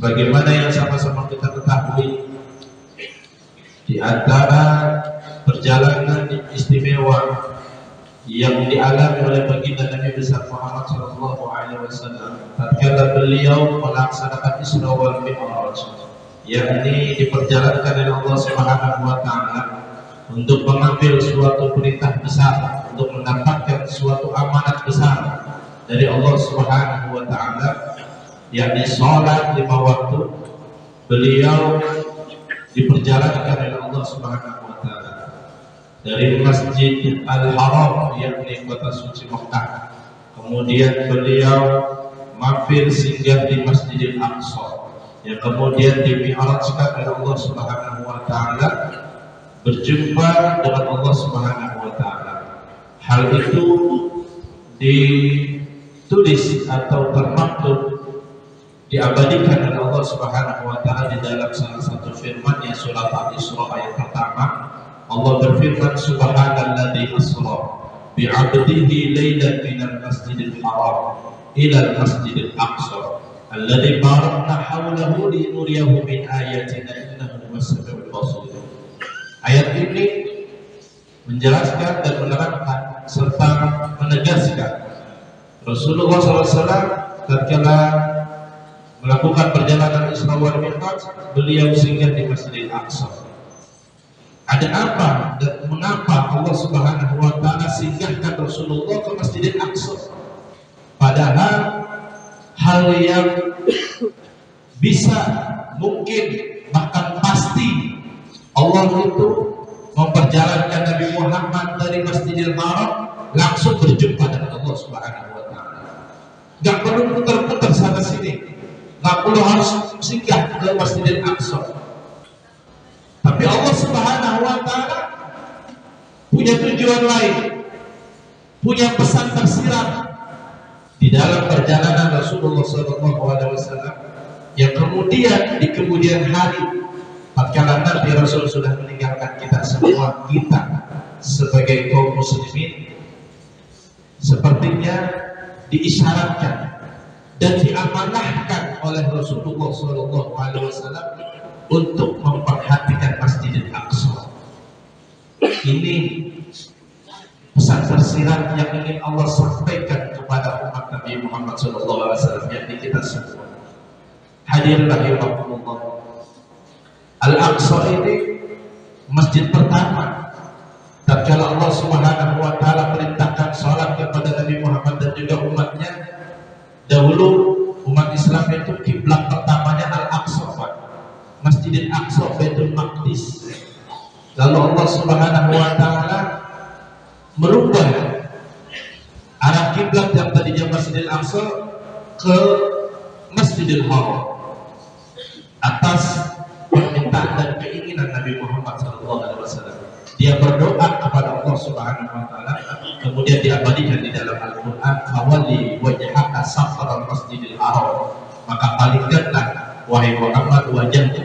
Sebagaimana yang sama-sama kita ketahui, di antara perjalanan istimewa yang dialami oleh baginda Nabi besar Muhammad sallallahu alaihi wasallam tatkala beliau melaksanakan Isra wal Mi'raj, yakni diperjalankan oleh Allah Subhanahu wa taala untuk mengambil suatu perintah besar, untuk mendapatkan suatu amanat besar dari Allah Subhanahu wa taala, yakni salat 5 waktu. Beliau diperjalankan oleh Allah Subhanahu wa taala dari Masjid Al-Haram, yakni kota suci Mekah. Kemudian beliau mampir singgah di Masjidil Aqsa, yang kemudian dimi'rajkan oleh Allah Subhanahu wa taala, berjumpa dengan Allah Subhanahu wa taala. Hal itu ditulis atau termaktub, diabadikan oleh Allah Subhanahu wa taala di dalam salah satu firman-Nya surat Al-Isra ayat pertama. Allah berfirman, subhanalladzi asra bi'abdihi lailan minal masjidil haram ilal masjidil aqsa alladzi barakna hawlahu linuriyahu min ayatina innahu huwas-sami'ul basir. Ayat ini menjelaskan dan menerangkan serta menegaskan Rasulullah SAW tatkala melakukan perjalanan Isra wal Mi'raj, beliau singgah di Masjidil Aqsa. Ada apa dan mengapa Allah Subhanahu wa taala singgahkan Rasulullah ke Masjidil Aqsa? Padahal hal yang bisa, mungkin, bahkan pasti Allah itu memperjalankan Nabi Muhammad dari Masjidil Haram langsung berjumpa dengan Allah Subhanahu wa taala. Gak perlu putar-putar sana sini, gak perlu harus singgah ke Masjidil Aqsa. Tapi Allah Subhanahu wa taala punya tujuan lain, punya pesan tersirat di dalam perjalanan Rasulullah SAW, yang kemudian di kemudian hari tatkala Nabi Rasul sudah meninggalkan kita semua, kita sebagai kaum muslimin sepertinya diisyaratkan dan diamanahkan oleh Rasulullah SAW untuk memperhatikan Masjidil Aqsa. Ini pesan tersirat yang ingin Allah sampaikan kepada umat Nabi Muhammad SAW, yakni kita semua. Hadirin rahimakumullah, Al-Aqsa ini masjid pertama tatkala Allah Subhanahu wa taala perintahkan salat kepada Nabi Muhammad dan juga umatnya. Dahulu umat Islam itu kiblat pertamanya Al-Aqsa, Masjidil Aqsa, Baitul Maqdis. Lalu Allah Subhanahu wa taala merubah arah kiblat yang tadinya Masjidil Aqsa ke Masjidil Haram atas permintaan dan keinginan Nabi Muhammad SAW. Dia berdoa kepada Allah Subhanahu wa taala, kemudian diabadikan di dalam Al-Qur'an, "Fawalli wajhaka shatral Masjidil Haram." Maka palingkanlah wahai Muhammad wajahmu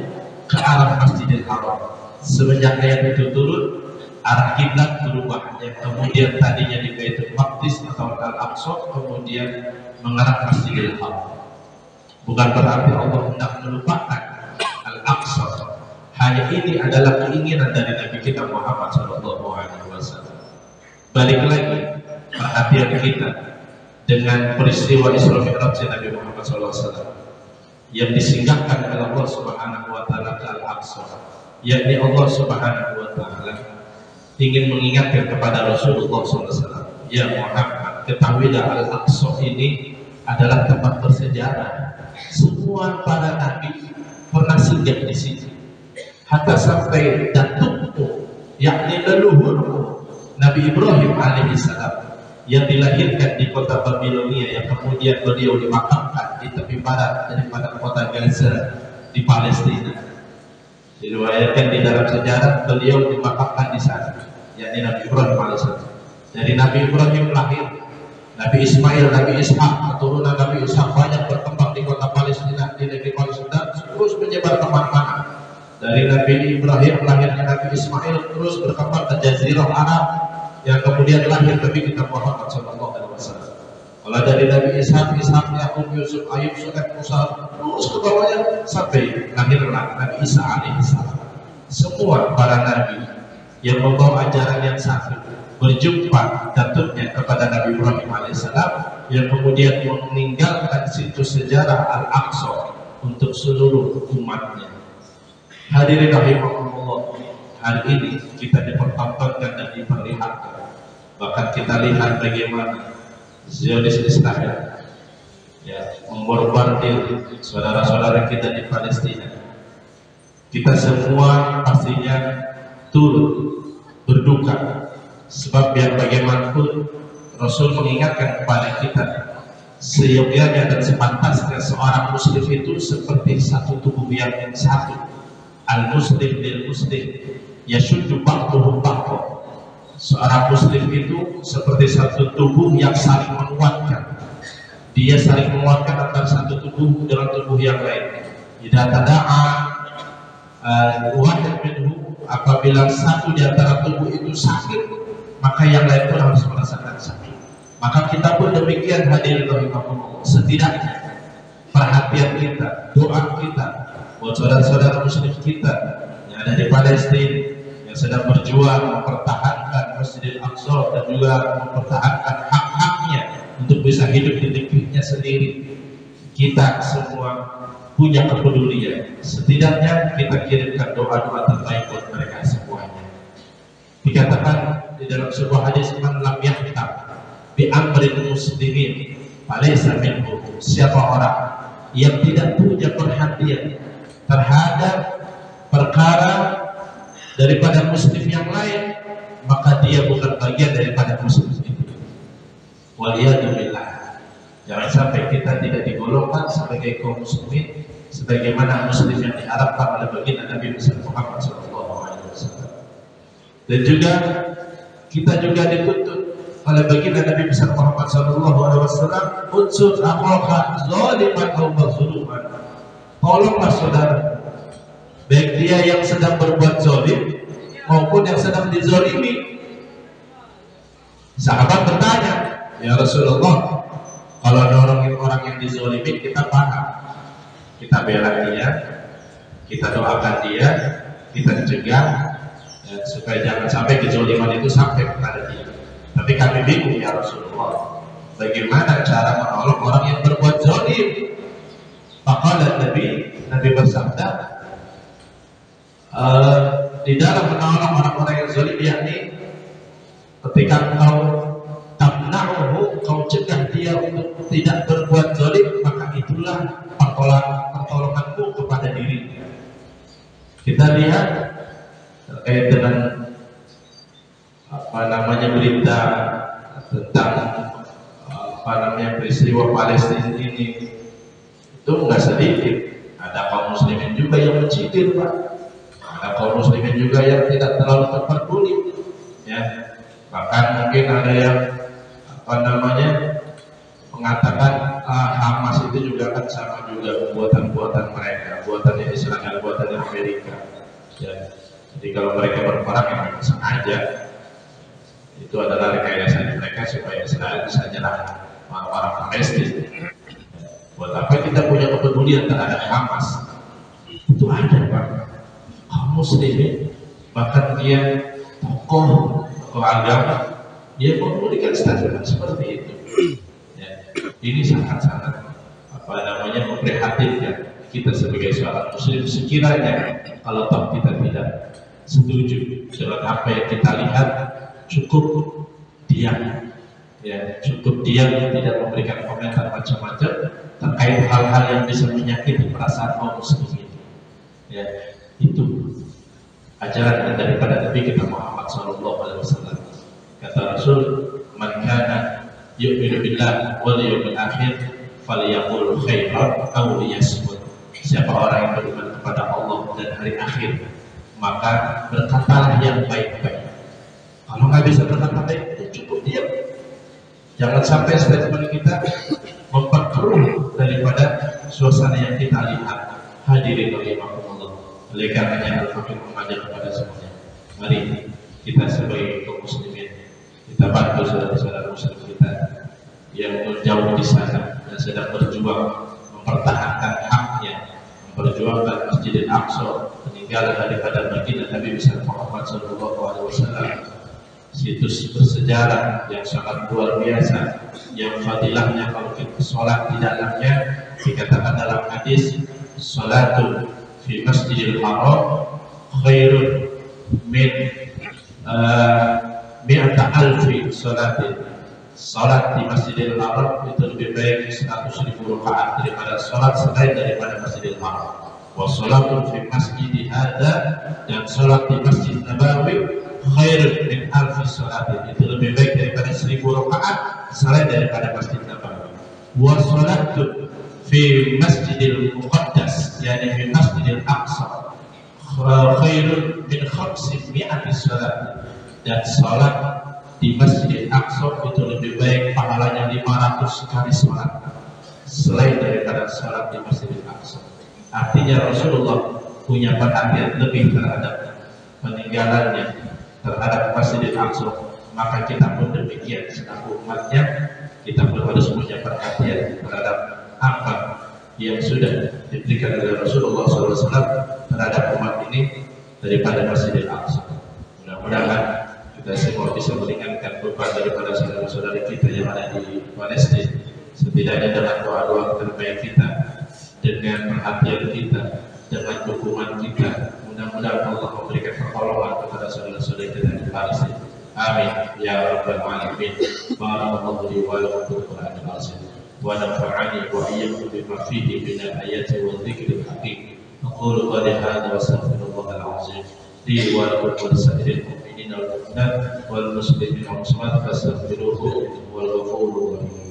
ke arah Masjidil Haram. Semenjak ayat itu turun, arah kiblat berubah, yang kemudian tadinya di Baitul Maqdis atau Al-Aqsa kemudian mengarah Masjidil Haram. Bukan berarti Allah hendak melupakan Al-Aqsa. Hanya ini adalah keinginan dari Nabi kita Muhammad SAW. Balik lagi perhatian kita dengan peristiwa Isra Mi'raj Nabi Muhammad SAW yang disinggahkan oleh Allah Subhanahu wa taala ke Al-Aqsa, yakni Allah Subhanahu wa taala ingin mengingatkan kepada Rasulullah SAW, ya Muhammad, ketahuilah Al-Aqsa ini adalah tempat bersejarah. Semua para nabi pernah singgah di sini, hatta sampai datukku, yakni leluhurku Nabi Ibrahim alaihissalam yang dilahirkan di kota Babilonia, yang kemudian beliau dimakamkan di tepi barat daripada kota Gaza di Palestina. Diriwayatkan di dalam sejarah beliau dimakamkan di sana, yakni Nabi Ibrahim alaihissalam. Dari Nabi Ibrahim lahir Nabi Ismail, Nabi Ishak, keturunan Nabi Ishak banyak berkembang di kota Palestina, di negeri Palestina, terus menyebar kemana-mana. Dari Nabi Ibrahim lahirnya Nabi Ismail terus berkembang ke Jazirah Arab, yang kemudian lahir Nabi kita Muhammad SAW. Kalau dari Nabi Ishak, Yakub, Yusuf, Ayub, Syuaib, Musa, terus ke bawahnya sampai lahirlah Nabi Isa alaihissalam. Semua para nabi yang membawa ajaran yang satu berjumpa datuknya kepada Nabi Ibrahim alaihissalam, yang kemudian meninggalkan situs sejarah Al-Aqsa untuk seluruh umatnya. Hadirin rahimahumullah, hari ini kita dipertontonkan dan diperlihatkan. Bahkan kita lihat bagaimana Zionis Israel membombardir saudara-saudara kita di Palestina. Kita semua pastinya turut berduka, sebab biar bagaimanapun Rasul mengingatkan kepada kita seyogyanya dan sepantasnya seorang muslim itu seperti satu tubuh yang satu. Al-muslim lil muslim yashuddu ba'duhu ba'dahu. Seorang muslim itu seperti satu tubuh yang saling menguatkan. Dia saling menguatkan antara satu tubuh dengan tubuh yang lain. Idza tada'a wahid minhu, apabila satu di antara tubuh itu sakit, maka yang lain pun harus merasakan sakit. Maka kita pun demikian, hadirin rahimahumullah. Setidaknya perhatian kita, doa kita buat saudara-saudara muslim kita yang ada di Palestina, yang sedang berjuang mempertahankan Masjidil Aqsa dan juga mempertahankan hak-haknya untuk bisa hidup di negerinya sendiri. Kita semua punya kepedulian. Setidaknya kita kirimkan doa-doa terbaik buat mereka semuanya. Dikatakan di dalam sebuah hadis, man lam yahtam bi amrin muslimin falaysa minhum. Siapa orang yang tidak punya perhatian terhadap perkara daripada muslim yang lain, maka dia bukan bagian daripada muslim itu. Waliyadzubillah. Jangan sampai kita tidak digolongkan sebagai kaum muslimin sebagaimana muslim yang diharapkan oleh baginda Nabi Muhammad SAW. Dan juga kita juga dituntut oleh baginda Nabi Muhammad SAW, unsur akhaka zaliman aw mazluman. Tolonglah saudara, baik dia yang sedang berbuat zalim maupun yang sedang dizalimi. Sahabat bertanya, ya Rasulullah, kalau ada orang yang dizalimi, kita paham, kita bela dia, kita doakan dia, kita cegah supaya jangan sampai kezaliman itu sampai kepada dia. Tapi kami bingung ya Rasulullah, bagaimana cara menolong orang yang berbuat zalim? Maka Nabi bersabda, di dalam menolong orang-orang yang zalim, yakni ketika kau tamna'uhu, kau cegah dia untuk tidak berbuat zalim, maka itulah pertolonganku kepada dirinya. Kita lihat terkait dengan berita tentang peristiwa Palestina ini, itu enggak sedikit. Ada kaum muslimin juga yang mencibir, Pak. Ada kaum muslimin juga yang tidak terlalu peduli, ya. Bahkan mungkin ada yang mengatakan Hamas itu juga kan sama juga buatan mereka, buatannya Israel, buatannya Amerika, ya. Jadi kalau mereka berperang yang memang sengaja, itu adalah rekayasa mereka supaya Israel bisa nyerang orang Palestina. Buat apa kita punya kepedulian terhadap Hamas? Itu ada, Pak. Kaum muslimin, bahkan dia tokoh agama, dia memberikan statement seperti itu. Ya, ini sangat-sangat memprihatinkan kita sebagai seorang muslim. Sekiranya kalau toh kita tidak setuju dengan apa yang kita lihat, cukup diam, ya, cukup diam, tidak memberikan komentar macam-macam terkait hal-hal yang bisa menyakiti perasaan kaum muslimin. Ya, itu ajaran daripada Nabi kita Muhammad SAW. Kata Rasul, man kana yu'minu billah wal yawmil akhir falyaqul khairan aw liyasmut. Siapa orang yang beriman kepada Allah dan hari akhir, maka berkatalah yang baik-baik. Kalau nggak bisa berkata baik, cukup diam. Jangan sampai statement kita memperkeruh daripada suasana yang kita lihat. Hadirin rahimahumullah. Oleh karenanya Al-Fakir mengajak kepada semuanya, mari kita sebagai kaum muslimin, kita bantu saudara-saudara muslim kita yang jauh di sana dan sedang berjuang mempertahankan haknya, memperjuangkan Masjidil Aqsa, peninggalan daripada baginda Nabi besar Muhammad SAW, situs bersejarah yang sangat luar biasa, yang fadilahnya kalau kita sholat di dalamnya dikatakan dalam hadis, sholatul fi Masjidil Haram khairun min mi'ata alfi sholatin. Salat di Masjidil Haram itu lebih baik 100.000 rakaat daripada salat selain daripada Masjidil Haram. Wa salatu fi masjidi hadza, dan salat di Masjid Nabawi khairun min alfi salatin, itu lebih baik daripada 1.000 rakaat selain daripada Masjid Nabawi. Wa salatu fi Masjidil Muqaddas, yani fi Masjidil Aqsa, khairun min 500 salat, dan salat di Masjidil Aqsa itu lebih baik pahalanya 500 kali salat selain daripada salat di Masjidil Aqsa. Artinya Rasulullah punya perhatian lebih terhadap peninggalannya, terhadap Masjidil Aqsa. Maka kita pun demikian, selaku umatnya kita pun harus punya perhatian terhadap apa yang sudah diberikan oleh Rasulullah SAW terhadap umat ini daripada Masjidil Aqsa. Mudah-mudahan kita semua bisa meringankan beban daripada saudara-saudara kita yang ada di Palestina, setidaknya dengan doa-doa terbaik kita, dengan perhatian kita, dengan dukungan kita. Mudah-mudahan Allah memberikan pertolongan kepada saudara-saudara kita di Palestina. Amin ya rabbal alamin. Barakallahu li wa lakum fil Qur'anil azim wa nafa'ani wa iyyakum bima fihi min al-ayati wa dhikril hakim. Aqulu qali hadha wa astaghfirullahal azim li wa lakum wa lisa'iril mu'minin wal muslimin wal muslimat fastaghfiruhu wal ghafurur rahim.